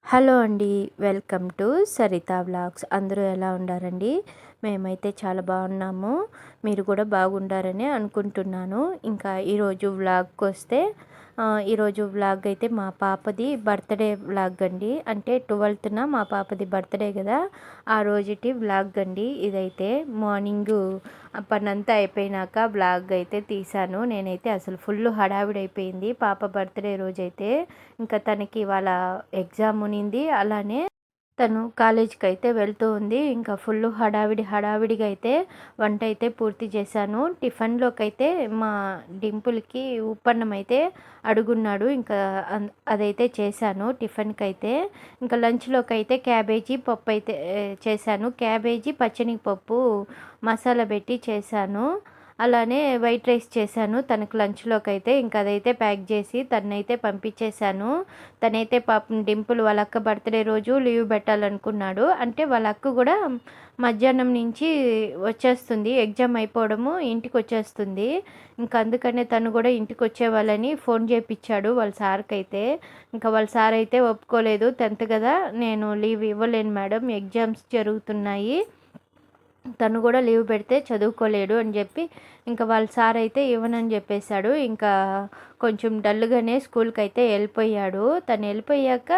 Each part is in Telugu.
హలో అండి. Welcome to Saritha vlogs. అందరూ ఎలా ఉండారండి? మేమైతే చాలా బాగున్నాము. మీరు కూడా బాగుండారని అనుకుంటున్నాను. ఇంకా ఈరోజు వ్లాగ్‌కొస్తే ఈరోజు వ్లాగ్ అయితే మా పాపది బర్త్‌డే వ్లాగ్ అండి. అంటే 12న మా పాపది బర్త్‌డే కదా! ఆ రోజుటి వ్లాగ్ అండి ఇదైతే. మార్నింగు పనంతా అయిపోయినాక వ్లాగ్ అయితే తీశాను. నేనైతే అసలు ఫుల్ హడావిడైపోయింది పాప బర్త్‌డే రోజైతే. ఇంకా తనకి ఇవాళ ఎగ్జామ్ ఉన్నింది. అలానే తను కాలేజీకి అయితే వెళ్తూ ఉంది. ఇంకా ఫుల్ హడావిడిగా అయితే వంట అయితే పూర్తి చేశాను. టిఫిన్‌లోకైతే మా డింపుల్‌కి ఉప్పన్నం అయితే అడుగున్నాడు. ఇంకా అదైతే చేశాను టిఫిన్‌కైతే. ఇంకా లంచ్‌లోకైతే క్యాబేజీ పప్పు అయితే చేశాను. క్యాబేజీ పచ్చనిపప్పు మసాలా పెట్టి చేశాను. అలానే వైట్ రైస్ చేశాను తనకు లంచ్‌లోకైతే. ఇంకా అదైతే ప్యాక్ చేసి తననైతే పంపించేశాను. తనైతే పాపం డింపుల్ వాళ్ళ అక్క బర్త్‌డే రోజు లీవ్ పెట్టాలనుకున్నాడు. అంటే వాళ్ళ అక్క కూడా మధ్యాహ్నం నుంచి వచ్చేస్తుంది. ఎగ్జామ్ అయిపోవడము ఇంటికొచ్చేస్తుంది. ఇంకా అందుకనే తను కూడా ఇంటికొచ్చేవాళ్ళని ఫోన్ చేపిచ్చాడు వాళ్ళ సార్‌కైతే. ఇంకా వాళ్ళ సార్ అయితే ఒప్పుకోలేదు. 10th కదా! నేను లీవ్ ఇవ్వలేను మేడం, ఎగ్జామ్స్ జరుగుతున్నాయి. తను కూడా లీవ్ పెడితే చదువుకోలేడు అని చెప్పి ఇంకా వాళ్ళ సార్ అయితే ఇవ్వనని చెప్పేశాడు. ఇంకా కొంచెం డల్గానే స్కూల్కి అయితే వెళ్ళిపోయాడు. తను వెళ్ళిపోయాక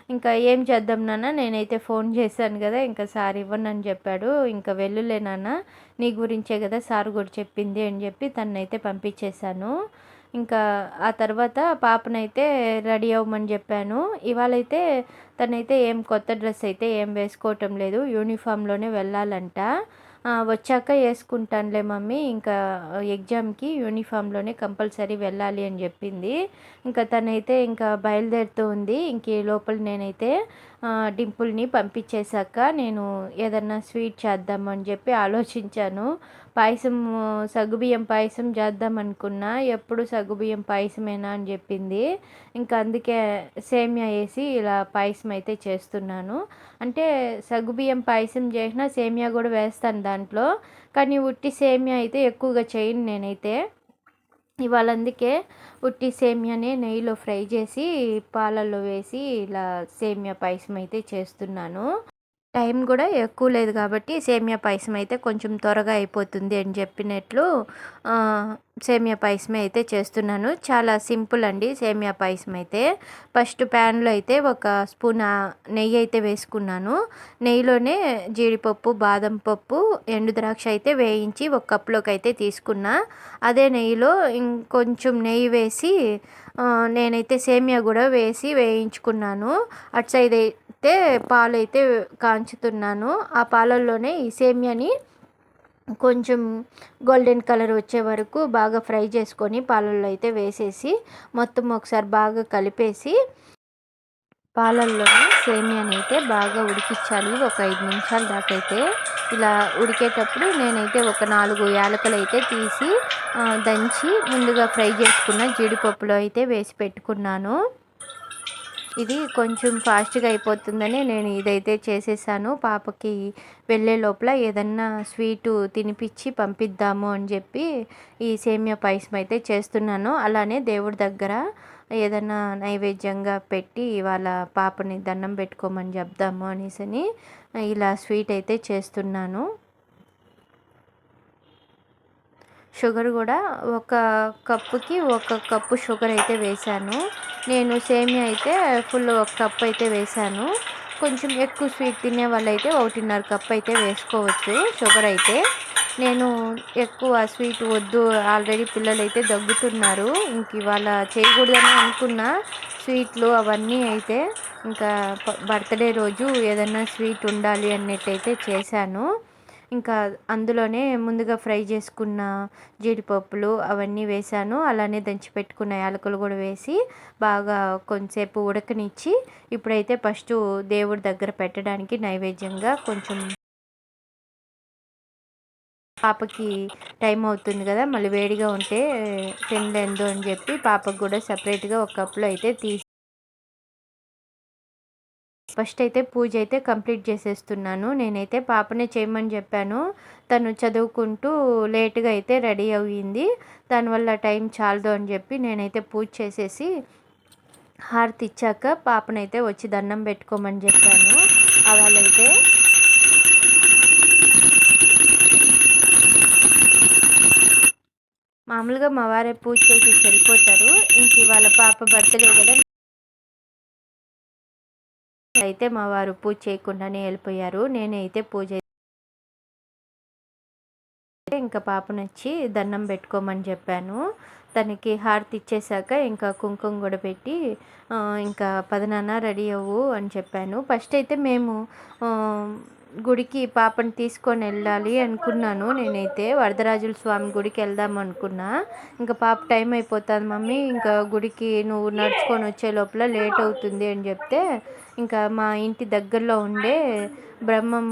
ఇంకా ఏం చేద్దాం నాన్న, నేనైతే ఫోన్ చేశాను కదా, ఇంకా సార్ ఇవ్వనని చెప్పాడు. ఇంకా వెళ్ళులే నాన్న, నీ గురించే కదా సార్ కూడా చెప్పింది అని చెప్పి తనైతే పంపించేశాను. ఇంకా ఆ తర్వాత పాపనైతే రెడీ అవ్వమని చెప్పాను. ఇవాళైతే తనైతే ఏం కొత్త డ్రెస్ అయితే ఏం వేసుకోవటం లేదు. యూనిఫామ్‌లోనే వెళ్ళాలంట. వచ్చాక వేసుకుంటానులే మమ్మీ, ఇంకా ఎగ్జామ్‌కి యూనిఫామ్‌లోనే కంపల్సరీ వెళ్ళాలి అని చెప్పింది. ఇంకా తనైతే ఇంకా బయలుదేరుతూ ఉంది. ఇంక ఈ లోపల నేనైతే డింపుల్‌ని పంపించేశాక నేను ఏదన్నా స్వీట్ చేద్దామని చెప్పి ఆలోచించాను. పాయసం, సగ్గుబియ్యం పాయసం చేద్దాం అనుకున్నా. ఎప్పుడు సగ్గుబియ్యం పాయసమేనా అని చెప్పింది. ఇంకా అందుకే సేమియా వేసి ఇలా పాయసం అయితే చేస్తున్నాను. అంటే సగ్గుబియ్యం పాయసం చేసినా సేమియా కూడా వేస్తాను దాంట్లో. కానీ ఉట్టి సేమియా అయితే ఎక్కువగా చేయను నేనైతే. ఇవాళ అందుకే ఉట్టి సేమియానే నెయ్యిలో ఫ్రై చేసి పాలల్లో వేసి ఇలా సేమియా పాయసం అయితే చేస్తున్నాను. టైం కూడా ఎక్కువ లేదు కాబట్టి సేమియా పాయసం అయితే కొంచెం త్వరగా అయిపోతుంది అని చెప్పినట్లు సేమియా పాయసమే అయితే చేస్తున్నాను. చాలా సింపుల్ అండి సేమియా పాయసం అయితే. ఫస్ట్ ప్యాన్లో అయితే ఒక స్పూన్ నెయ్యి అయితే వేసుకున్నాను. నెయ్యిలోనే జీడిపప్పు, బాదం పప్పు, ఎండు ద్రాక్ష అయితే వేయించి ఒక కప్లోకి అయితే తీసుకున్నా. అదే నెయ్యిలో ఇంకొంచెం నెయ్యి వేసి నేనైతే సేమియా కూడా వేసి వేయించుకున్నాను. అటు సైడ్ అయితే పాలైతే కాంచుతున్నాను. ఆ పాలల్లోనే ఈ సేమియాని కొంచెం గోల్డెన్ కలర్ వచ్చే వరకు బాగా ఫ్రై చేసుకొని పాలల్లో అయితే వేసేసి మొత్తం ఒకసారి బాగా కలిపేసి పాలల్లోనే సేమియాని అయితే బాగా ఉడికించాలి. ఒక 5 నిమిషాల దాకా అయితే. ఇలా ఉడికేటప్పుడు నేనైతే ఒక 4 యాలకులు అయితే తీసి దంచి ముందుగా ఫ్రై చేసుకున్న జీడిపప్పులో అయితే వేసి పెట్టుకున్నాను. ఇది కొంచెం ఫాస్ట్గా అయిపోతుందని నేను ఇదైతే చేసేసాను. పాపకి వెళ్ళే లోపల ఏదన్నా స్వీటు తినిపించి పంపిద్దాము అని చెప్పి ఈ సేమియా పాయసం అయితే చేస్తున్నాను. అలానే దేవుడి దగ్గర ఏదన్నా నైవేద్యంగా పెట్టి వాళ్ళ పాపని దండం పెట్టుకోమని చెప్దాము అనేసి ఇలా స్వీట్ అయితే చేస్తున్నాను. షుగర్ కూడా ఒక కప్పుకి ఒక కప్పు షుగర్ అయితే వేశాను. నేను సేమియా అయితే ఫుల్ ఒక కప్ అయితే వేశాను. కొంచెం ఎక్కువ స్వీట్ తినే వాళ్ళైతే 1.5 కప్ అయితే వేసుకోవచ్చు షుగర్ అయితే. నేను ఎక్కువ స్వీట్ వద్దు, ఆల్రెడీ పిల్లలైతే దగ్గుతున్నారు. ఇంక ఇవాళ చేయకూడదని అనుకున్న స్వీట్లు అవన్నీ అయితే. ఇంకా బర్త్డే రోజు ఏదన్నా స్వీట్ ఉండాలి అన్నట్టయితే చేశాను. ఇంకా అందులోనే ముందుగా ఫ్రై చేసుకున్న జీడిపప్పులు అవన్నీ వేశాను. అలానే దంచిపెట్టుకున్న యాలకులు కూడా వేసి బాగా కొంచెంసేపు ఉడకనిచ్చి ఇప్పుడైతే ఫస్ట్ దేవుడి దగ్గర పెట్టడానికి నైవేద్యంగా కొంచెం పాపకి టైం అవుతుంది కదా, మళ్ళీ వేడిగా ఉంటే తినలేదు అని చెప్పి పాపకు కూడా సపరేట్గా ఒక కప్లో అయితే తీసి ఫస్ట్ అయితే పూజ అయితే కంప్లీట్ చేసేస్తున్నాను. నేనైతే పాపనే చేయమని చెప్పాను. తను చదువుకుంటూ లేట్గా అయితే రెడీ అయ్యింది. దానివల్ల టైం చాలదు అని చెప్పి నేనైతే పూజ చేసేసి హారతి ఇచ్చాక పాపనైతే వచ్చి దండం పెట్టుకోమని చెప్పాను. వాళ్ళైతే మామూలుగా మా వారే పూజ చేసేసి వెళ్ళిపోతారు. ఇంక ఇవాళ పాప బర్త్డే కదా, అయితే మా వారు పూజ చేయకుండానే వెళ్ళిపోయారు. నేనైతే పూజ ఇంకా పాపనొచ్చి దండం పెట్టుకోమని చెప్పాను. తనకి హారతి ఇచ్చేసాక ఇంకా కుంకుమ కూడా పెట్టి ఇంకా పదనాన్న రెడీ అవ్వు అని చెప్పాను. ఫస్ట్ అయితే మేము గుడికి పాపని తీసుకొని వెళ్ళాలి అనుకున్నాను. నేనైతే వరదరాజుల స్వామి గుడికి వెళ్దాం అనుకున్నా. ఇంకా పాప టైం అయిపోతుంది మమ్మీ, ఇంకా గుడికి నువ్వు నడుచుకొని వచ్చే లోపల లేట్ అవుతుంది అని చెప్తే, ఇంకా మా ఇంటి దగ్గరలో ఉండే బ్రహ్మం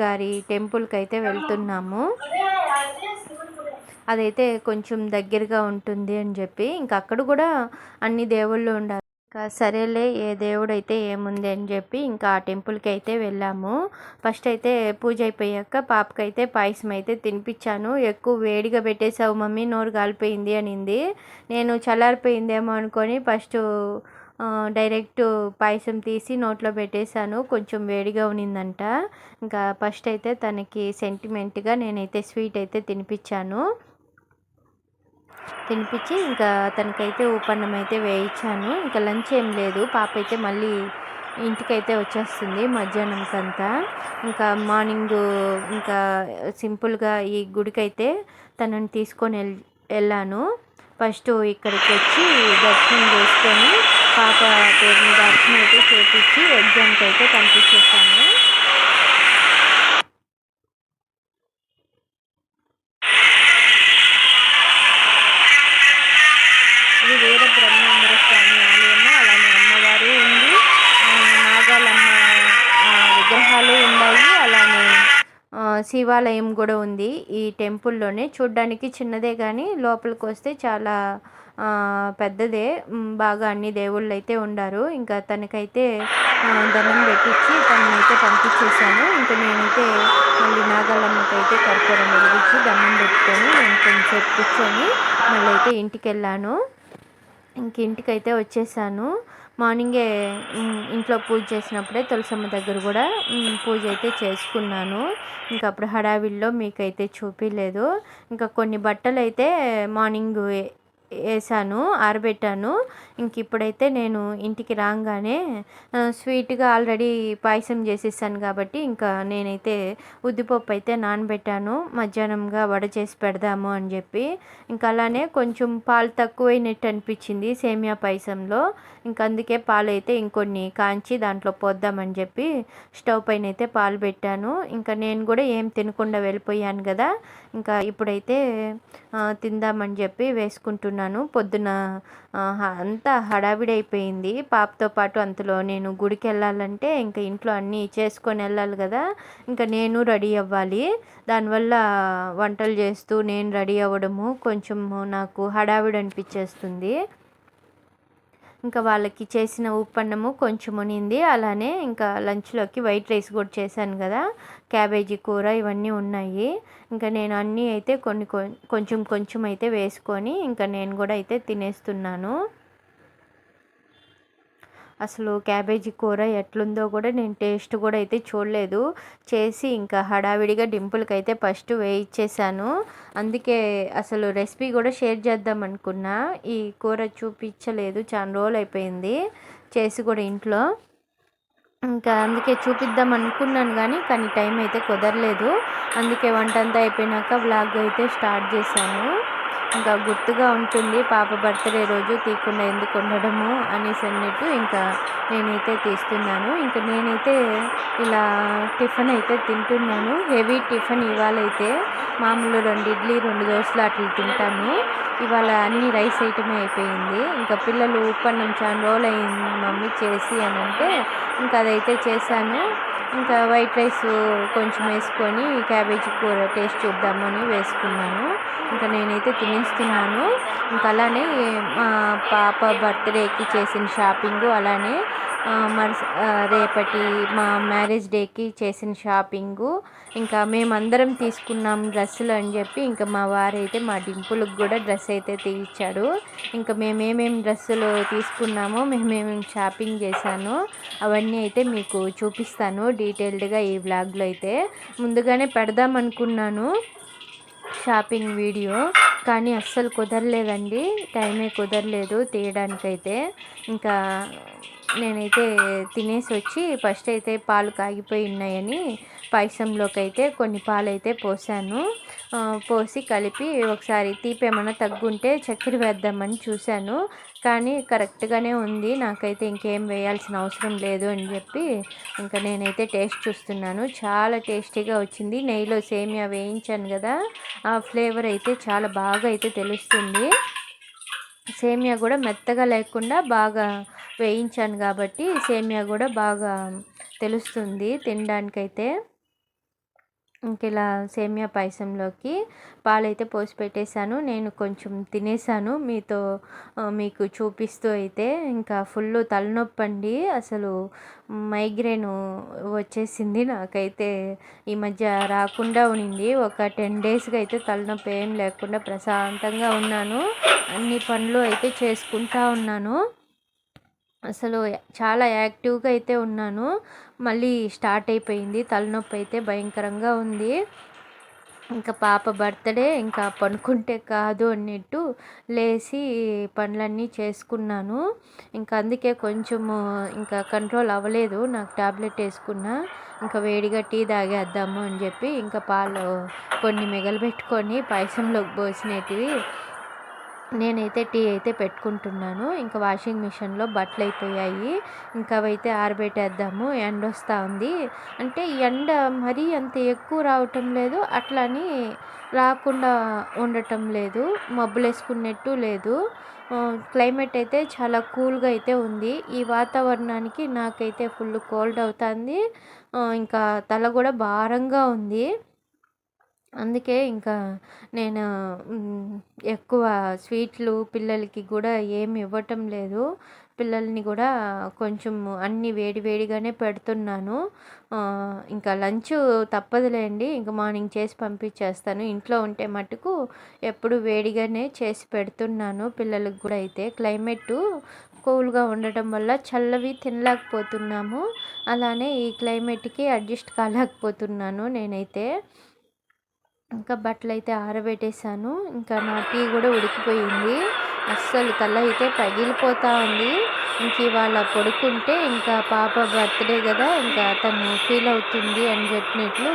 గారి టెంపుల్కి అయితే వెళ్తున్నాము. అదైతే కొంచెం దగ్గరగా ఉంటుంది అని చెప్పి, ఇంకా అక్కడ కూడా అన్ని దేవుళ్ళు ఉండాలి. ఇంకా సరేలే ఏ దేవుడైతే ఏముంది అని చెప్పి ఇంకా ఆ టెంపుల్కి అయితే వెళ్ళాము. ఫస్ట్ అయితే పూజ అయిపోయాక పాపకైతే పాయసం అయితే తినిపించాను. ఎక్కువ వేడిగా పెట్టేసావు మమ్మీ, నోరు కాలిపోయింది అనింది. నేను చల్లారిపోయిందేమో అనుకొని ఫస్ట్ డైరెక్ట్ పాయసం తీసి నోట్లో పెట్టేశాను. కొంచెం వేడిగా ఉన్నిందంట. ఇంకా ఫస్ట్ అయితే తనకి సెంటిమెంట్గా నేనైతే స్వీట్ అయితే తినిపించాను. తినిపించి ఇంకా తనకైతే ఊపన్నం అయితే వేయించాను. ఇంకా లంచ్ ఏం లేదు, పాప అయితే మళ్ళీ ఇంటికైతే వచ్చేస్తుంది మధ్యాహ్నంకంతా. ఇంకా మార్నింగ్ ఇంకా సింపుల్గా ఈ గుడికైతే తనని తీసుకొని వెళ్ళాను. ఫస్ట్ ఇక్కడికి వచ్చి దర్శనం చేసుకొని పాప పేరు మీద దర్శనం అయితే చేపించి ఎగ్జామ్కి అయితే పంపించేసాను. ఇది వీర బ్రహ్మేంద్ర స్వామి ఆలయము, అలానే అమ్మవారు ఉంది, నాగాలమ్మ విగ్రహాలు ఉన్నాయి, అలానే శివాలయం కూడా ఉంది. ఈ టెంపుల్లోనే చూడ్డానికి చిన్నదే కానీ లోపలికి వస్తే చాలా పెద్దదే. బాగా అన్ని దేవుళ్ళు అయితే ఉండారు. ఇంకా తనకైతే దండం పెట్టించి తననైతే పంపించేశాను. ఇంకా నేనైతే మళ్ళీ నాగాలమ్మకైతే కర్పూరం వెలిగించి దండం పెట్టుకొని నేను కొంచెంసేపు కూర్చొని మళ్ళీ అయితే ఇంటికి వెళ్ళాను. ఇంక ఇంటికైతే వచ్చేసాను. మార్నింగే ఇంట్లో పూజ చేసినప్పుడే తులసమ్మ దగ్గర కూడా పూజ అయితే చేసుకున్నాను. ఇంకా అప్పుడు హడావిడిలో మీకైతే చూపించలేదు. ఇంకా కొన్ని బట్టలు అయితే మార్నింగ్ వేసాను, ఆరబెట్టాను. ఇంక ఇప్పుడైతే నేను ఇంటికి రాగానే స్వీట్గా ఆల్రెడీ పాయసం చేసేసాను కాబట్టి ఇంకా నేనైతే ఉద్దిపప్పు అయితే నానబెట్టాను, మధ్యాహ్నంగా వడ చేసి పెడదాము అని చెప్పి. ఇంకా అలానే కొంచెం పాలు తక్కువైనట్టు అనిపించింది సేమియా పాయసంలో. ఇంకా అందుకే పాలు అయితే ఇంకొన్ని కాంచి దాంట్లో పోద్దామని చెప్పి స్టవ్ పైన అయితే పాలు పెట్టాను. ఇంకా నేను కూడా ఏం తినకుండా వెళ్ళిపోయాను కదా, ఇంకా ఇప్పుడైతే తిందామని చెప్పి వేసుకుంటున్నాను. పొద్దున అంతా హడావిడి అయిపోయింది పాపతో పాటు. అంతలో నేను గుడికి వెళ్ళాలంటే ఇంకా ఇంట్లో అన్నీ చేసుకొని వెళ్ళాలి కదా, ఇంకా నేను రెడీ అవ్వాలి. దానివల్ల వంటలు చేస్తూ నేను రెడీ అవ్వడము కొంచెం నాకు హడావిడి అనిపించేస్తుంది. ఇంకా వాళ్ళకి చేసిన ఉప్పన్నము కొంచెం ఉనింది. అలానే ఇంకా లంచ్లోకి వైట్ రైస్ కూడా చేశాను కదా, క్యాబేజీ కూర ఇవన్నీ ఉన్నాయి. ఇంకా నేను అన్నీ అయితే కొంచెం కొంచెం అయితే వేసుకొని ఇంకా నేను కూడా అయితే తినేస్తున్నాను. అసలు క్యాబేజీ కూర ఎట్లుందో కూడా నేను టేస్ట్ కూడా అయితే చూడలేదు. చేసి ఇంకా హడావిడిగా డింపుల్కి అయితే ఫస్ట్ వేయించేసాను. అందుకే అసలు రెసిపీ కూడా షేర్ చేద్దాం అనుకున్నా, ఈ కూర చూపించలేదు, చాలా రోజులు అయిపోయింది చేసి కూడా ఇంట్లో. ఇంకా అందుకే చూపిద్దాం అనుకున్నాను కానీ టైం అయితే కుదరలేదు. అందుకే వంట అంతా అయిపోయినాక వ్లాగ్ అయితే స్టార్ట్ చేశాను. ఇంకా గుర్తుగా ఉంటుంది పాప బర్త్డే రోజు తీయకుండా ఎందుకు ఉండడము అనేసి అన్నట్టు ఇంకా నేనైతే తీస్తున్నాను. ఇంకా నేనైతే ఇలా టిఫిన్ అయితే తింటున్నాను. హెవీ టిఫిన్ ఇవాళైతే మామూలు 2 ఇడ్లీ 2 దోశలు అట్లా తింటాను. ఇవాళ అన్ని రైస్ ఐటమే అయిపోయింది. ఇంకా పిల్లలు ఉప్పన్నం చాలా రోజులు అయింది మమ్మీ చేసి అని అంటే ఇంకా అదైతే చేశాను. ఇంకా వైట్ రైస్ కొంచెం వేసుకొని క్యాబేజీ కూర టేస్ట్ చూద్దామని వేసుకున్నాను. ఇంకా నేనైతే తినేస్తున్నాను. ఇంకా అలానే మా పాప బర్త్డేకి చేసిన షాపింగు, అలానే రేపటి మా మ్యారేజ్ డేకి చేసిన షాపింగు, ఇంకా మేమందరం తీసుకున్నాం డ్రెస్సులు అని చెప్పి ఇంకా మా వారైతే మా డింపుల్కి కూడా డ్రెస్ అయితే తీయించాడు. ఇంకా మేమేమేమి డ్రెస్సులు తీసుకున్నామో మేమేమేమి షాపింగ్ చేశానో అవన్నీ అయితే మీకు చూపిస్తాను డీటెయిల్డ్గా ఈ వ్లాగ్లో. అయితే ముందుగానే పెడదాం అనుకున్నాను షాపింగ్ వీడియో, కానీ అస్సలు కుదరలేదండి, టైమే కుదరలేదు తీయడానికైతే. ఇంకా నేనైతే తినేసి వచ్చి ఫస్ట్ అయితే పాలు కాగిపోయి ఉన్నాయని పాయసంలోకి అయితే కొన్ని పాలైతే పోసాను. పోసి కలిపి ఒకసారి తీపి ఏమైనా తగ్గుంటే చక్కెర వేద్దామని చూశాను, కానీ కరెక్ట్గానే ఉంది. నాకైతే ఇంకేం వేయాల్సిన అవసరం లేదు అని చెప్పి ఇంకా నేనైతే టేస్ట్ చూస్తున్నాను. చాలా టేస్టీగా వచ్చింది. నెయ్యిలో సేమియా వేయించాను కదా, ఆ ఫ్లేవర్ అయితే చాలా బాగా అయితే తెలుస్తుంది. సేమియా కూడా మెత్తగా లేకుండా బాగా వేయించాను కాబట్టి సేమియా కూడా బాగా తెలుస్తుంది తినడానికైతే. ఇంక ఇలా సేమియా పాయసంలోకి పాలైతే పోసి పెట్టేశాను. నేను కొంచెం తినేసాను మీకు చూపిస్తూ అయితే. ఇంకా ఫుల్ తలనొప్పి అండి, అసలు మైగ్రేన్ వచ్చేసింది నాకైతే. ఈ మధ్య రాకుండా ఉండింది, ఒక 10 డేస్గా అయితే తలనొప్పి ఏం లేకుండా ప్రశాంతంగా ఉన్నాను. అన్ని పనులు అయితే చేసుకుంటా ఉన్నాను. అసలు చాలా యాక్టివ్గా అయితే ఉన్నాను. మళ్ళీ స్టార్ట్ అయిపోయింది తలనొప్పి అయితే భయంకరంగా ఉంది. ఇంకా పాప బర్త్డే, ఇంకా పనుకుంటే కాదు అన్నట్టు లేచి పనులన్నీ చేసుకున్నాను. ఇంకా అందుకే కొంచెము ఇంకా కంట్రోల్ అవ్వలేదు. నాకు టాబ్లెట్ వేసుకున్నా, ఇంకా వేడిగా టీ తాగేద్దాము అని చెప్పి ఇంకా పాలు కొన్ని మిగలబెట్టుకొని పాయసంలోకి పోసినవి నేనైతే టీ అయితే పెట్టుకుంటున్నాను. ఇంకా వాషింగ్ మిషన్లో బట్టలు అయిపోయాయి, ఇంకా అవైతే ఆరబెట్టేద్దాము. ఎండ వస్తూ ఉంది, అంటే ఎండ మరీ అంత ఎక్కువ రావటం లేదు, అట్లని రాకుండా ఉండటం లేదు, మబ్బులు వేసుకున్నట్టు లేదు. క్లైమేట్ అయితే చాలా కూల్గా అయితే ఉంది. ఈ వాతావరణానికి నాకైతే ఫుల్ కోల్డ్ అవుతుంది. ఇంకా తల కూడా భారంగా ఉంది. అందుకే ఇంకా నేను ఎక్కువ స్వీట్లు పిల్లలకి కూడా ఏమి ఇవ్వటం లేదు. పిల్లల్ని కూడా కొంచెం అన్నీ వేడిగానే పెడుతున్నాను. ఇంకా లంచ్ తప్పదులేండి, ఇంకా మార్నింగ్ చేసి పంపించేస్తాను. ఇంట్లో ఉంటే మటుకు ఎప్పుడు వేడిగానే చేసి పెడుతున్నాను పిల్లలకు కూడా. అయితే క్లైమేట్ కూల్గా ఉండటం వల్ల చల్లవి తినలేకపోతున్నాము, అలానే ఈ క్లైమేట్కి అడ్జస్ట్ కాలేకపోతున్నాను నేనైతే. ఇంకా బట్టలు అయితే ఆరబెట్టేశాను. ఇంకా నా టీ కూడా ఉడికిపోయింది. అస్సలు తల అయితే పగిలిపోతూ ఉంది. ఇంక ఇవాళ పడుకుంటే ఇంకా పాప బర్త్డే కదా, ఇంకా తను ఫీల్ అవుతుంది అని చెప్పినట్లు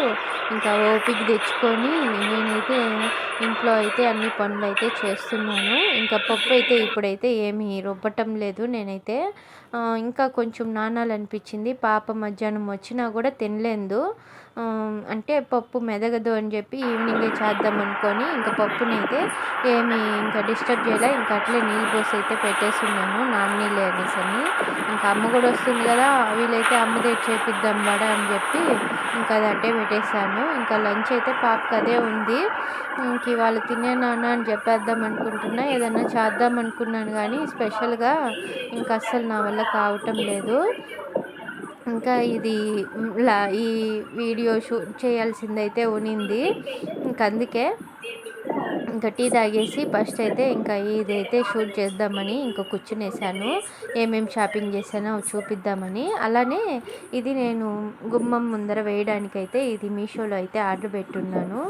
ఇంకా ఓపిక తెచ్చుకొని నేనైతే ఇంట్లో అయితే అన్ని పనులు అయితే చేస్తున్నాను. ఇంకా పప్పు అయితే ఇప్పుడైతే ఏమీ రుబ్బటం లేదు నేనైతే. ఇంకా కొంచెం నానాలనిపించింది. పాప మధ్యాహ్నం వచ్చినా కూడా తినలేదు, అంటే పప్పు మెదగదు అని చెప్పి ఈవినింగే చేద్దాం అనుకొని ఇంకా పప్పునైతే ఏమి ఇంకా డిస్టర్బ్ చేయలే, ఇంకా అట్లే నీళ్ళు పోసి అయితే పెట్టేస్తున్నాను, నాన్నీళ్ళే అనేసి అని. ఇంకా అమ్మ కూడా వస్తుంది కదా, వీలైతే అమ్మదే చేపిద్దాం వడ అని చెప్పి ఇంకా అది అట్టే పెట్టేశాను. ఇంకా లంచ్ అయితే పాపకి అదే ఉంది. ఇంక ఇవాళ తినే నాన్న అని చెప్పేద్దాం అనుకుంటున్నా, ఏదన్నా చేద్దాం అనుకున్నాను కానీ స్పెషల్గా ఇంకా అస్సలు నా వల్ల కావటం లేదు. ఇంకా ఈ వీడియో షూట్ చేయాల్సిందైతే ఉనింది. ఇంక అందుకే ఇంకా టీ తాగేసి ఫస్ట్ అయితే ఇంకా ఇదైతే షూట్ చేద్దామని ఇంకా కూర్చునేసాను. ఏమేమి షాపింగ్ చేశానో చూపిద్దామని. అలానే ఇది నేను గుమ్మం ముందర వేయడానికైతే ఇది మీషోలో అయితే ఆర్డర్ పెట్టున్నాను.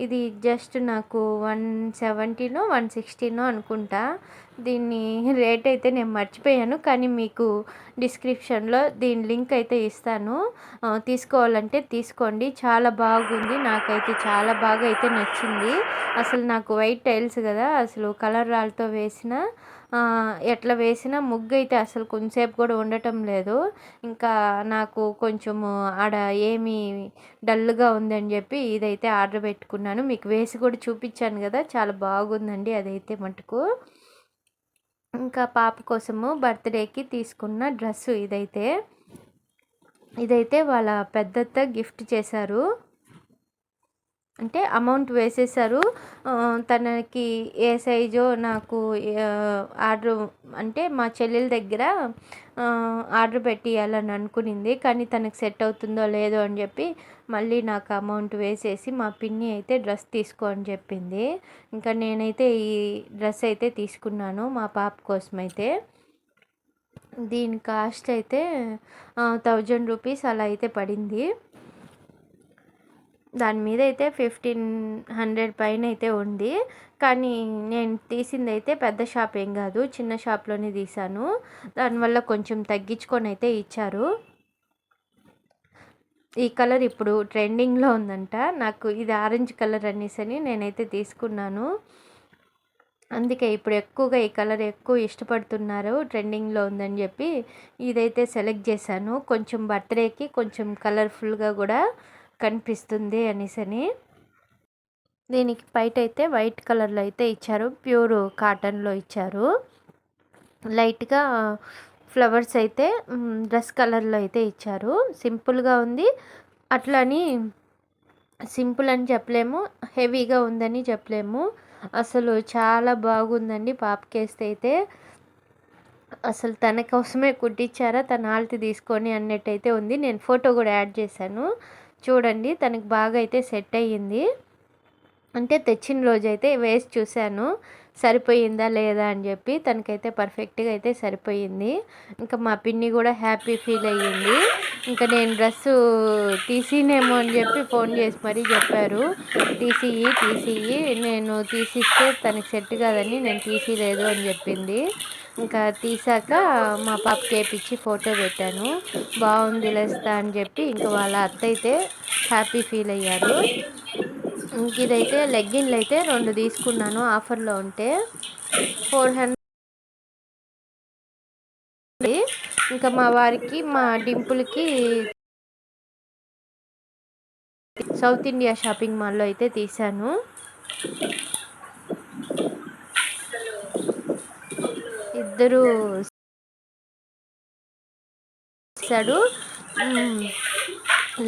ఇది జస్ట్ నాకు 170నో 160నో అనుకుంటా. దీన్ని రేట్ అయితే నేను మర్చిపోయాను, కానీ మీకు డిస్క్రిప్షన్లో దీని లింక్ అయితే ఇస్తాను, తీసుకోవాలంటే తీసుకోండి. చాలా బాగుంది, నాకైతే చాలా బాగా అయితే నచ్చింది. అసలు నాకు వైట్ టైల్స్ కదా, అసలు కలర్ రాళ్ళతో వేసిన ఎట్లా వేసినా ముగ్గు అయితే అసలు కొంచెంసేపు కూడా ఉండటం లేదు. ఇంకా నాకు కొంచెము ఆడ ఏమి డల్గా ఉందని చెప్పి ఇదైతే ఆర్డర్ పెట్టుకున్నాను. మీకు వేసి కూడా చూపించాను కదా, చాలా బాగుందండి అదైతే మటుకు. ఇంకా పాప కోసము బర్త్డేకి తీసుకున్న డ్రెస్సు ఇదైతే వాళ్ళ పెద్దత్త గిఫ్ట్ చేశారు. అంటే అమౌంట్ వేసేసారు. తనకి ఏ సైజో నాకు ఆర్డర్ అంటే మా చెల్లెల దగ్గర ఆర్డర్ పెట్టియాలని అనుకునింది. కానీ తనకు సెట్ అవుతుందో లేదో అని చెప్పి మళ్ళీ నాకు అమౌంట్ వేసేసి మా పిన్ని అయితే డ్రెస్ తీసుకో అని చెప్పింది. ఇంకా నేనైతే ఈ డ్రెస్ అయితే తీసుకున్నాను మా పాప కోసం అయితే. దీని కాస్ట్ అయితే 1000 రూపీస్ అలా అయితే పడింది. దాని మీద అయితే 1500 పైన అయితే ఉంది. కానీ నేను తీసింది అయితే పెద్ద షాప్ ఏం కాదు, చిన్న షాప్లోనే తీసాను. దానివల్ల కొంచెం తగ్గించుకొని అయితే ఇచ్చారు. ఈ కలర్ ఇప్పుడు ట్రెండింగ్లో ఉందంట. నాకు ఇది ఆరెంజ్ కలర్ అనేసని నేనైతే తీసుకున్నాను. అందుకే ఇప్పుడు ఎక్కువగా ఈ కలర్ ఎక్కువ ఇష్టపడుతున్నారు, ట్రెండింగ్లో ఉందని చెప్పి ఇదైతే సెలెక్ట్ చేశాను. కొంచెం బర్త్డేకి కొంచెం కలర్ఫుల్గా కూడా కనిపిస్తుంది అనేసని. దీనికి బయట అయితే వైట్ కలర్లో అయితే ఇచ్చారు, ప్యూర్ కాటన్లో ఇచ్చారు. లైట్గా ఫ్లవర్స్ అయితే డ్రెస్ కలర్లో అయితే ఇచ్చారు. సింపుల్గా ఉంది. అట్లని సింపుల్ అని చెప్పలేము, హెవీగా ఉందని చెప్పలేము. అసలు చాలా బాగుందండి. పాపకేస్తే అయితే అసలు తన కోసమే కుట్టించారా, తన ఆల్తి తీసుకొని అన్నట్టయితే ఉంది. నేను ఫోటో కూడా యాడ్ చేశాను చూడండి. తనకు బాగా అయితే సెట్ అయ్యింది. అంటే తెచ్చిన రోజైతే వేసి చూశాను సరిపోయిందా లేదా అని చెప్పి. తనకైతే పర్ఫెక్ట్గా అయితే సరిపోయింది. ఇంకా మా పిన్ని కూడా హ్యాపీ ఫీల్ అయ్యింది. ఇంకా నేను డ్రెస్సు తీసినేమో అని చెప్పి ఫోన్ చేసి మరీ చెప్పారు, తీసియ్యి నేను తీసిస్తే తనకి సెట్ కాదని నేను తీసిలేదు అని చెప్పింది. ఇంకా తీసాక మా పాపకి వేపించి ఫోటో పెట్టాను. బాగుంది లేస్తా అని చెప్పి ఇంకా వాళ్ళ అత్త అయితే హ్యాపీ ఫీల్ అయ్యారు. ఇదైతే లెగ్గిన్లు అయితే 2 తీసుకున్నాను ఆఫర్లో ఉంటే 400. ఇంకా మా వారికి మా డింపుల్కి సౌత్ ఇండియా షాపింగ్ మాల్లో అయితే తీశాను. ఇద్దరు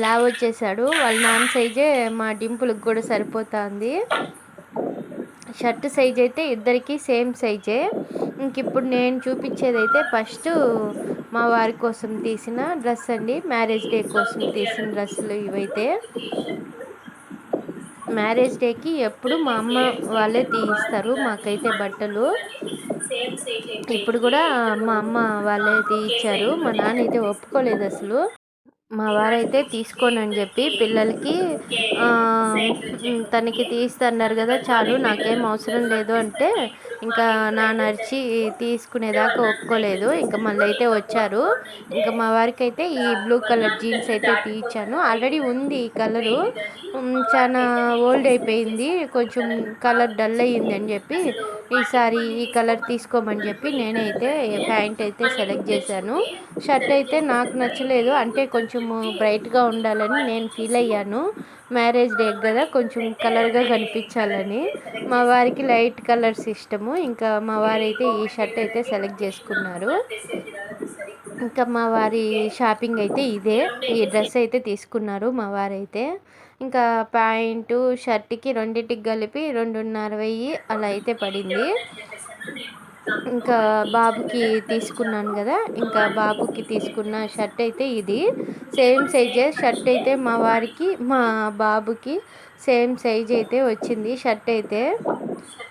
లావ్ వచ్చేసాడు. వాళ్ళ నాన్న సైజే మా డింపుల్కి కూడా సరిపోతుంది. షర్ట్ సైజ్ అయితే ఇద్దరికి సేమ్ సైజే. ఇంక ఇప్పుడు నేను చూపించేది అయితే ఫస్ట్ మా వారి కోసం తీసిన డ్రెస్ అండి. మ్యారేజ్ డే కోసం తీసిన డ్రెస్సులు ఇవైతే. మ్యారేజ్ డేకి ఎప్పుడు మా అమ్మ వాళ్ళే తీయిస్తారు మాకైతే బట్టలు. ఇప్పుడు కూడా మా అమ్మ వాళ్ళే తీయిచ్చారు. మా నాన్న అయితే ఒప్పుకోలేదు అసలు. మా వారైతే తీసుకోనని చెప్పి పిల్లలకి తనకి తీస్తున్నారు కదా చాలు నాకేం అవసరం లేదు అంటే ఇంకా నాన్న అరిచి తీసుకునేదాకా ఒప్పుకోలేదు. ఇంకా మళ్ళీ అయితే వచ్చారు. ఇంకా మా వారికి అయితే ఈ బ్లూ కలర్ జీన్స్ అయితే తీయించాను. ఆల్రెడీ ఉంది ఈ కలరు, చాలా ఓల్డ్ అయిపోయింది, కొంచెం కలర్ డల్ అయ్యింది అని చెప్పి ఈసారి ఈ కలర్ తీసుకోమని చెప్పి నేనైతే ప్యాంట్ అయితే సెలెక్ట్ చేశాను. షర్ట్ అయితే నాకు నచ్చలేదు, అంటే కొంచెం బ్రైట్గా ఉండాలని నేను ఫీల్ అయ్యాను. మ్యారేజ్ డే కదా కొంచెం కలర్గా కనిపించాలని. మా వారికి లైట్ కలర్స్ ఇష్టము. ఇంకా మా వారైతే ఈ షర్ట్ అయితే సెలెక్ట్ చేసుకున్నారు. ఇంకా మా వారి షాపింగ్ అయితే ఇదే, ఈ డ్రెస్ అయితే తీసుకున్నారు మా వారైతే. ఇంకా ప్యాంటు షర్ట్కి రెండింటికి కలిపి 2500 అలా అయితే పడింది. ఇంకా బాబుకి తీసుకున్నాను కదా, ఇంకా బాబుకి తీసుకున్న షర్ట్ అయితే ఇది సేమ్ సైజే. షర్ట్ అయితే మా వారికి మా బాబుకి సేమ్ సైజ్ అయితే వచ్చింది. షర్ట్ అయితే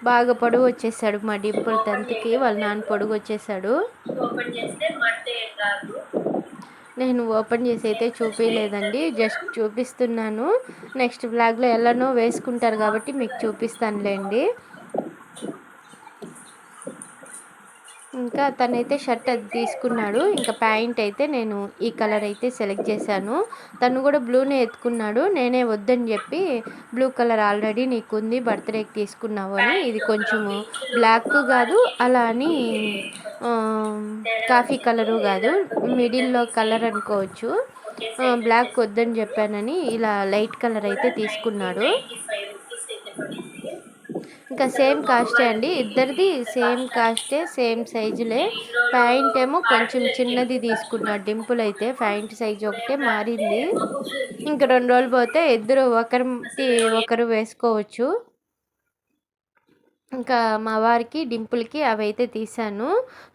బాగా పొడవు వచ్చేసాడు మా డింపుల్ 10th వాళ్ళ నాన్న పొడుగు వచ్చేసాడు. నేను ఓపెన్ చేసి అయితే చూపించలేదండి, జస్ట్ చూపిస్తున్నాను. నెక్స్ట్ బ్లాగ్లో ఎలానో వేసుకుంటారు కాబట్టి మీకు చూపిస్తానులేండి. ఇంకా తనైతే షర్ట్ అది తీసుకున్నాడు. ఇంకా ప్యాంట్ అయితే నేను ఈ కలర్ అయితే సెలెక్ట్ చేశాను. తను కూడా బ్లూనే ఎత్తుకున్నాడు. నేనే వద్దని చెప్పి బ్లూ కలర్ ఆల్రెడీ నీకు ఉంది బర్త్డేకి తీసుకున్నావు అని, ఇది కొంచెము బ్లాక్ కాదు అలా అని కాఫీ కలరు కాదు, మిడిల్లో కలర్ అనుకోవచ్చు. బ్లాక్ వద్దని చెప్పానని ఇలా లైట్ కలర్ అయితే తీసుకున్నాడు. ఇంకా ఇంకా సేమ్ కాస్టే అండి, ఇద్దరిది సేమ్ కాస్టే, సేమ్ సైజులే. ప్యాంట్ ఏమో కొంచెం చిన్నది తీసుకున్నా, డింపుల్ అయితే ప్యాంట్ సైజు ఒకటే మారింది. ఇంక 2 రోజులు పోతే ఇద్దరు ఒకరు వేసుకోవచ్చు. ఇంకా మా వారికి, డింపుల్‌కి అవైతే తీశాను.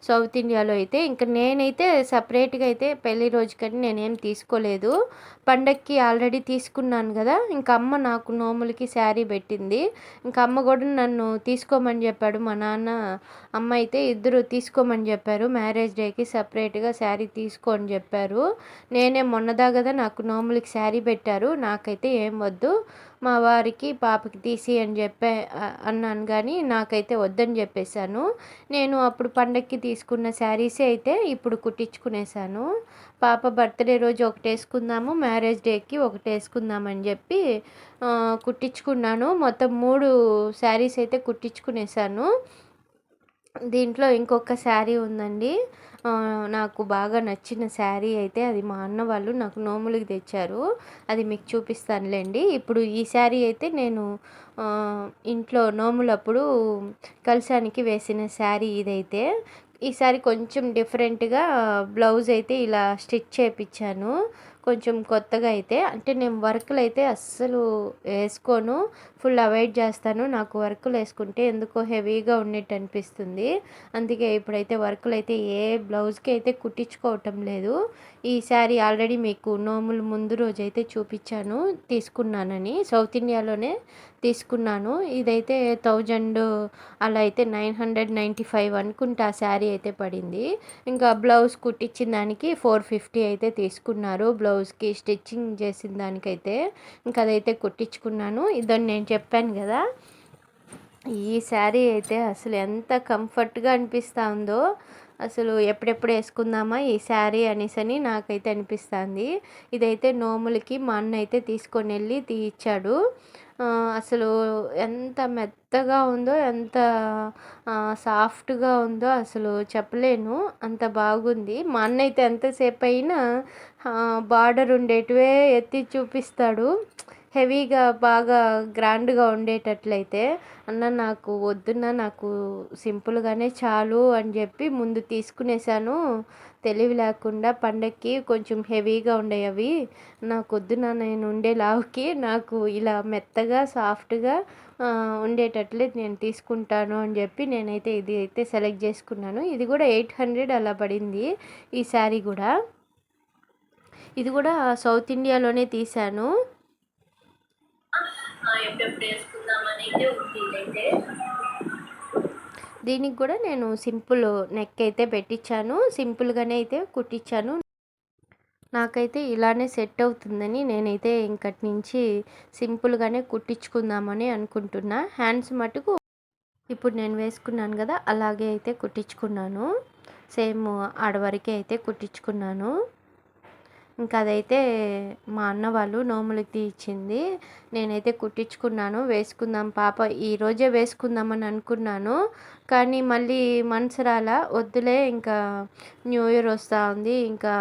సౌత్ ఇండియాలో అయితే. ఇంక నేనైతే సెపరేట్‌గా అయితే పెళ్లి రోజుకని నేనేం తీసుకోలేదు. పండక్కి ఆల్రెడీ తీసుకున్నాను గదా! ఇంక అమ్మ నాకు నోములకి శారీ పెట్టింది. ఇంక అమ్మ గూడా నన్ను తీసుకోమని జెప్పాడు. మా నాన్న, అమ్మ అయితే ఇద్దరు తీసుకోమని జెప్పారు. మ్యారేజ్ డేకి సెపరేట్‌గా శారీ తీసుకో అని జెప్పారు. నేనే మొన్నదాకా నాకు నోములకి శారీ పెట్టారు. నాకైతే ఏం వద్దు, మా వారికి, పాపకి తీసి అని అన్నాను గానీ నాకైతే వద్దని చెప్పేశాను. నేను అప్పుడు పండక్కి తీసుకున్న శారీసే అయితే ఇప్పుడు కుట్టించుకునేసాను. పాప బర్త్‌డే రోజు ఒకటేసుకుందాము, మ్యారేజ్ డేకి ఒకటేసుకుందామని చెప్పి కుట్టించుకున్నాను. మొత్తం 3 శారీస్ అయితే కుట్టించుకునేసాను. దీంట్లో ఇంకొక శారీ ఉందండి. నాకు బాగా నచ్చిన శారీ అయితే అది మా అన్న వాళ్ళు నాకు నోములకి తెచ్చారు. అది మీకు చూపిస్తానులేండి. ఇప్పుడు ఈ శారీ అయితే నేను ఇంట్లో నోములప్పుడు కలశానికి వేసిన శారీ ఇదైతే. ఈ శారీ కొంచెం డిఫరెంట్‌గా బ్లౌజ్ అయితే ఇలా స్టిచ్ చేపిచ్చాను. కొంచెం కొత్తగా అయితే. అంటే నేను వర్కులైతే అస్సలు వేసుకోను. ఫుల్ అవాయిడ్ చేస్తాను. నాకు వర్కులు వేసుకుంటే ఎందుకో హెవీగా ఉన్నట్టు అనిపిస్తుంది. అందుకే ఇప్పుడైతే వర్కులైతే ఏ బ్లౌజ్‌కి అయితే కుట్టించుకోవటం లేదు. ఈ శారీ ఆల్రెడీ మీకు నోముల ముందు రోజైతే చూపించాను తీసుకున్నానని. సౌత్ ఇండియాలోనే తీసుకున్నాను. ఇదైతే 1000 అలా అయితే 995 అనుకుంటా ఆ శారీ అయితే పడింది. ఇంకా బ్లౌజ్ కుట్టించిన దానికి 450 అయితే తీసుకున్నారు. బ్లౌజ్‌కి స్టిచ్చింగ్ చేసిన దానికైతే. ఇంకా అదైతే కుట్టించుకున్నాను. ఇదని నేను చెప్పాను కదా! ఈ శారీ అయితే అసలు ఎంత కంఫర్ట్‌గా అనిపిస్తా ఉందో, అసలు ఎప్పుడెప్పుడు వేసుకుందామా ఈ శారీ అనేసని నాకైతే అనిపిస్తుంది. ఇదైతే నోములకి మా అన్న అయితే తీసుకొని వెళ్ళి తీయిచ్చాడు. అసలు ఎంత మెత్తగా ఉందో, ఎంత సాఫ్ట్‌గా ఉందో అసలు చెప్పలేను. అంత బాగుంది. మా అన్న అయితే ఎంతసేపు అయినా బార్డర్ ఉండేటివే ఎత్తి చూపిస్తాడు. హెవీగా బాగా గ్రాండ్‌గా ఉండేటట్లయితే, అన్న నాకు వద్దున్న, నాకు సింపుల్‌గానే చాలు అని చెప్పి ముందు తీసుకునేసాను. తెలివి లేకుండా పండక్కి కొంచెం హెవీగా ఉండేవి నాకొద్దున, నేను ఉండే లావుకి నాకు ఇలా మెత్తగా సాఫ్ట్‌గా ఉండేటట్లే నేను తీసుకుంటాను అని చెప్పి నేనైతే ఇది అయితే సెలెక్ట్ చేసుకున్నాను. ఇది కూడా 800 అలా పడింది ఈ శారీ కూడా. ఇది కూడా సౌత్ ఇండియాలోనే తీశాను. దీనికి కూడా నేను సింపుల్ నెక్ అయితే పెట్టించాను. సింపుల్గానే అయితే కుట్టించాను. నాకైతే ఇలానే సెట్ అవుతుందని నేనైతే ఇంకటి నుంచి సింపుల్గానే కుట్టించుకుందామని అనుకుంటున్నా. హ్యాండ్స్ మటుకు ఇప్పుడు నేను వేసుకున్నాను కదా, అలాగే అయితే కుట్టించుకున్నాను. సేమ్ ఆడవరకే అయితే కుట్టించుకున్నాను. ఇంకా అదైతే మా అన్న వాళ్ళు నోములకి ఇచ్చింది. నేనైతే కుట్టించుకున్నాను. వేసుకుందాం పాప ఈరోజే వేసుకుందామని అనుకున్నాను. కానీ మళ్ళీ మనసు రాలా, వద్దులే ఇంకా న్యూ ఇయర్ వస్తూ ఉంది, ఇంకా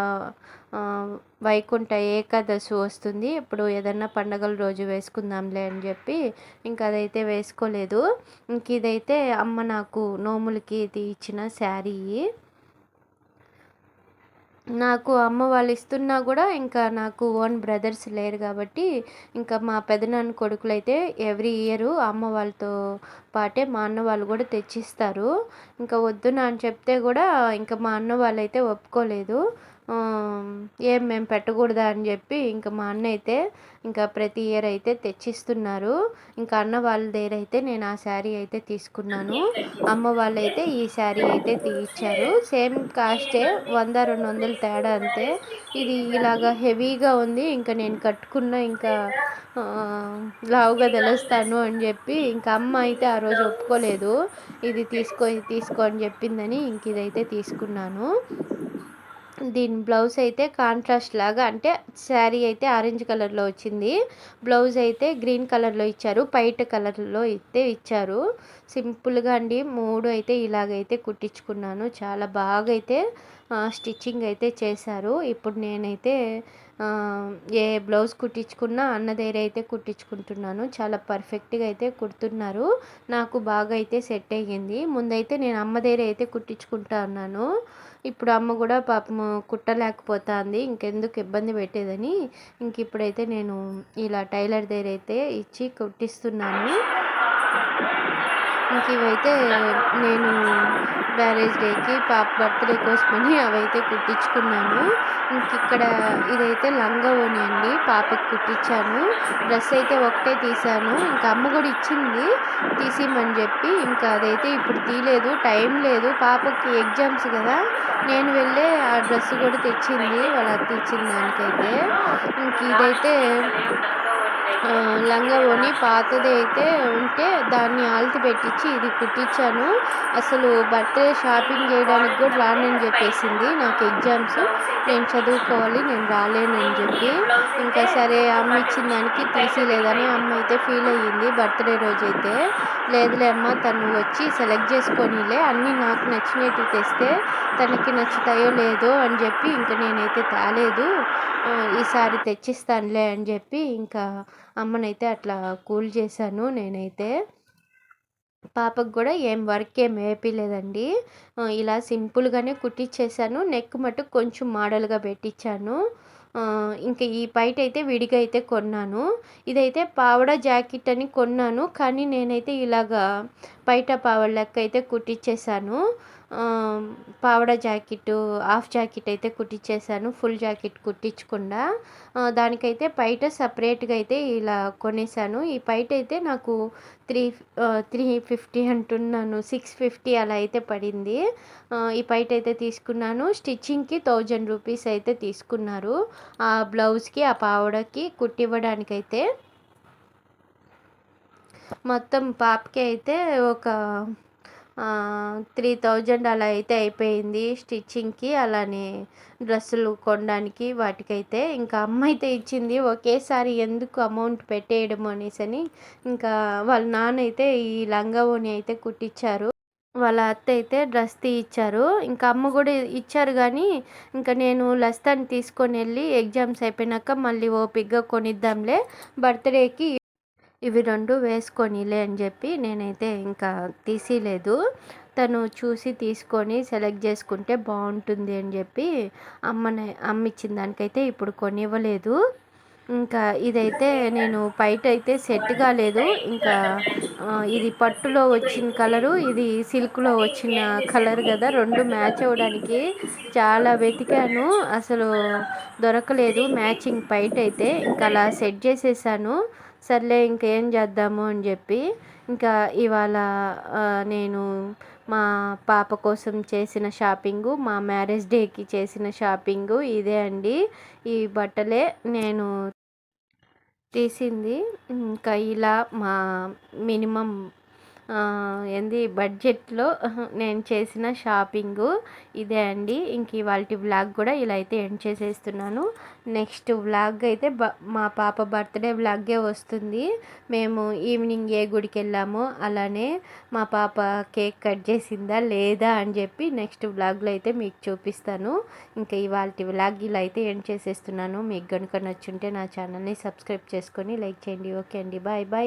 వైకుంఠ ఏకాదశి వస్తుంది, ఇప్పుడు ఏదన్నా పండగల రోజు వేసుకుందాంలే అని చెప్పి ఇంకా అదైతే వేసుకోలేదు. ఇంక ఇదైతే అమ్మ నాకు నోములకి ఇచ్చిన శారీ. నాకు అమ్మ వాళ్ళు ఇస్తున్నా కూడా ఇంకా నాకు ఓన్ బ్రదర్స్ లేరు కాబట్టి ఇంకా మా పెదనాన్న కొడుకులైతే ఎవ్రీ ఇయర్ అమ్మ వాళ్ళతో పాటే మా అన్న వాళ్ళు కూడా తెచ్చిస్తారు. ఇంకా వద్దునా అని చెప్తే కూడా ఇంకా మా అన్న వాళ్ళైతే ఒప్పుకోలేదు. ఏం మేము పెట్టకూడదా అని చెప్పి ఇంకా మా అన్న అయితే ఇంకా ప్రతి ఇయర్ అయితే తెచ్చిస్తున్నారు. ఇంకా అన్న వాళ్ళ దగ్గర అయితే నేను ఆ శారీ అయితే తీసుకున్నాను. అమ్మ వాళ్ళైతే ఈ శారీ అయితే తీయిచ్చారు. సేమ్ కాస్టే, 100-200 తేడా అంతే. ఇది ఇలాగా హెవీగా ఉంది, ఇంకా నేను కట్టుకున్న ఇంకా లావుగా తెలుస్తాను అని చెప్పి ఇంకా అమ్మ అయితే ఆ రోజు ఒప్పుకోలేదు. ఇది తీసుకో అని చెప్పిందని ఇంక ఇదైతే తీసుకున్నాను. దీని బ్లౌజ్ అయితే కాంట్రాస్ట్ లాగా, అంటే శారీ అయితే ఆరెంజ్ కలర్లో వచ్చింది, బ్లౌజ్ అయితే గ్రీన్ కలర్లో ఇచ్చారు, వైట్ కలర్లో అయితే ఇచ్చారు. సింపుల్గా అండి 3 అయితే ఇలాగైతే కుట్టించుకున్నాను. చాలా బాగా అయితే స్టిచ్చింగ్ అయితే చేశారు. ఇప్పుడు నేనైతే ఏ బ్లౌజ్ కుట్టించుకున్నా అన్న దగ్గర అయితే కుట్టించుకుంటున్నాను. చాలా పర్ఫెక్ట్గా అయితే కుడుతున్నారు. నాకు బాగా అయితే సెట్ అయ్యింది. ముందైతే నేను అమ్మ దగ్గర అయితే కుట్టించుకుంటా ఉన్నాను. ఇప్పుడు అమ్మ కూడా పాపము కుట్టలేకపోతుంది, ఇంకెందుకు ఇబ్బంది పెట్టేదని ఇంక ఇప్పుడైతే నేను ఇలా టైలర్ దగ్గర అయితే ఇచ్చి కుట్టిస్తున్నాను. ఇంక ఇవైతే నేను మ్యారేజ్ డేకి పాప బర్త్డే కోసమని అవైతే కుట్టించుకున్నాను. ఇంక ఇక్కడ ఇదైతే లంగా ఓణి అండి, పాపకి కుట్టించాను. డ్రెస్ అయితే ఒకటే తీసాను, ఇంకా అమ్మ కూడా ఇచ్చింది తీసిమని చెప్పి, ఇంకా అదైతే ఇప్పుడు తీయలేదు, టైం లేదు, పాపకి ఎగ్జామ్స్ కదా. నేను వెళ్ళే ఆ డ్రెస్ కూడా తెచ్చింది, వాళ్ళ అత్త ఇచ్చిన దానికైతే. ఇంక ఇదైతే లంగా ఓణి పాతది అయితే ఉంటే దాన్ని ఆల్తి పెట్టించి ఇది కుట్టించాను. అసలు బర్త్డే షాపింగ్ చేయడానికి కూడా రానని చెప్పేసింది, నాకు ఎగ్జామ్స్, నేను చదువుకోవాలి, నేను రాలేనని చెప్పి. ఇంకా సరే అమ్మ ఇచ్చిన దానికి తీసిలేదని అమ్మ అయితే ఫీల్ అయ్యింది. బర్త్డే రోజైతే లేదులే అమ్మ, తను వచ్చి సెలెక్ట్ చేసుకొనిలే, అన్నీ నాకు నచ్చినట్టు తెస్తే తనకి నచ్చుతాయో లేదో అని చెప్పి ఇంకా నేనైతే తేలేదు, ఈసారి తెచ్చిస్తానులే అని చెప్పి ఇంకా అమ్మనైతే అట్లా కూల్ చేశాను. నేనైతే పాపకు కూడా ఏం వర్క్ ఏం వేయలేదండి, ఇలా సింపుల్గానే కుట్టించేసాను. నెక్ మటుకు కొంచెం మోడల్గా పెట్టించాను. ఇంకా ఈ పైట అయితే విడిగా అయితే కొన్నాను. ఇదైతే పావడా జాకెట్ అని కొన్నాను, కానీ నేనైతే ఇలాగా పైట పావడ లెక్క అయితే కుట్టించేసాను. పావడా జాకెట్, హాఫ్ జాకెట్ అయితే కుట్టించేసాను, ఫుల్ జాకెట్ కుట్టించకుండా. దానికైతే పైట సపరేట్గా అయితే ఇలా కొనేసాను. ఈ పైట అయితే నాకు 350 అంటున్నాను, 650 అలా అయితే పడింది. ఈ పైట అయితే తీసుకున్నాను. స్టిచ్చింగ్కి 1000 రూపీస్ అయితే తీసుకున్నారు, ఆ బ్లౌజ్కి ఆ పావడకి కుట్టివ్వడానికైతే. మొత్తం పాపకి అయితే ఒక 3000 అలా అయితే అయిపోయింది స్టిచ్చింగ్కి, అలానే డ్రెస్సులు కొనడానికి వాటికైతే. ఇంకా అమ్మ అయితే ఇచ్చింది ఒకేసారి ఎందుకు అమౌంట్ పెట్టేయడం అనేసి, ఇంకా వాళ్ళ నాన్న అయితే ఈ లంగా ఓణి అయితే కుట్టించారు, వాళ్ళ అత్త అయితే డ్రెస్ తీయిచ్చారు. ఇంకా అమ్మ కూడా ఇచ్చారు, కానీ ఇంకా నేను లస్తాన్ని తీసుకొని వెళ్ళి ఎగ్జామ్స్ అయిపోయినాక మళ్ళీ ఓపిక్గా కొనిద్దాంలే, బర్త్డేకి ఇవి 2 వేసుకొనిలే అని చెప్పి నేనైతే ఇంకా తీసిలేదు. తను చూసి తీసుకొని సెలెక్ట్ చేసుకుంటే బాగుంటుంది అని చెప్పి అమ్మ ఇచ్చిన దానికైతే ఇప్పుడు కొనివ్వలేదు. ఇంకా ఇదైతే నేను పైట అయితే సెట్ కాలేదు. ఇంకా ఇది పట్టులో వచ్చిన కలరు, ఇది సిల్క్లో వచ్చిన కలర్ కదా, 2 మ్యాచ్ అవ్వడానికి చాలా వెతికాను, అసలు దొరకలేదు మ్యాచింగ్ పైట అయితే. ఇంకా అలా సెట్ చేసేసాను. సర్లే ఇంకేం చేద్దాము అని చెప్పి ఇంకా ఇవాళ నేను మా పాప కోసం చేసిన షాపింగు, మా మ్యారేజ్ డేకి చేసిన షాపింగు ఇదే అండి. ఈ బట్టలే నేను తీసింది. ఇంకా ఇలా మా మినిమం బడ్జెట్లో నేను చేసిన షాపింగు ఇదే అండి. ఇంక ఇవాళ వ్లాగ్ కూడా ఇలా అయితే ఎండ్ చేసేస్తున్నాను. నెక్స్ట్ వ్లాగ్ అయితే మా పాప బర్త్డే వ్లాగే వస్తుంది. మేము ఈవినింగ్ ఏ గుడికి వెళ్ళామో, అలానే మా పాప కేక్ కట్ చేసిందా లేదా అని చెప్పి నెక్స్ట్ వ్లాగ్లో అయితే మీకు చూపిస్తాను. ఇంకా ఇవాళ వ్లాగ్ ఇలా అయితే ఎండ్ చేసేస్తున్నాను. మీకు కనుక నచ్చుంటే నా ఛానల్ని సబ్స్క్రైబ్ చేసుకొని లైక్ చేయండి. ఓకే అండి, బాయ్ బాయ్.